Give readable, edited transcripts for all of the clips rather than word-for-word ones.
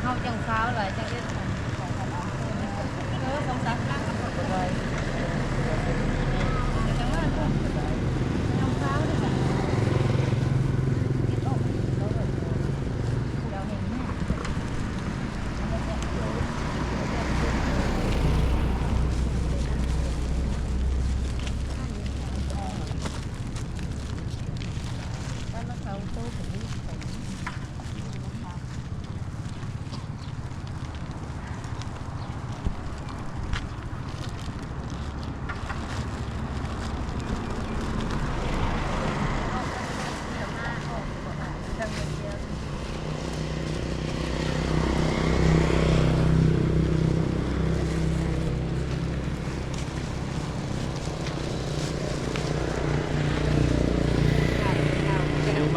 าจังเช้าเลยจังได้ของของเราสองสามครั้งก็เลยจังว่าพวกจังเช้าเลยจ้ะกินออกแล้วแบบเราเห็นแม่บ้านเราเขาโตถึง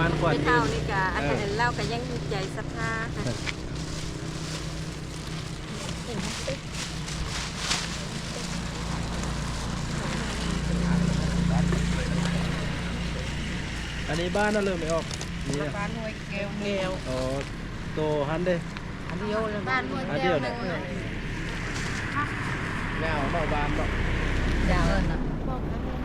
บ้านขวัญ ไม่ ยื เท่าน นี่กะอันนั้นเล่าก็ยังใจศรัทธาค่ะ อันนี้บ้านน่าเริ่มไม่ออกนี่ บ้านห้วยแก้วแก้ว อ๋อโตหันเด้ อันเดียวเลยบ้านห้วย อัน แก้ เดียว ว เนี่ นึ ย ง แนวเบาบานเนาะ ยาวเลยนะ บอกให้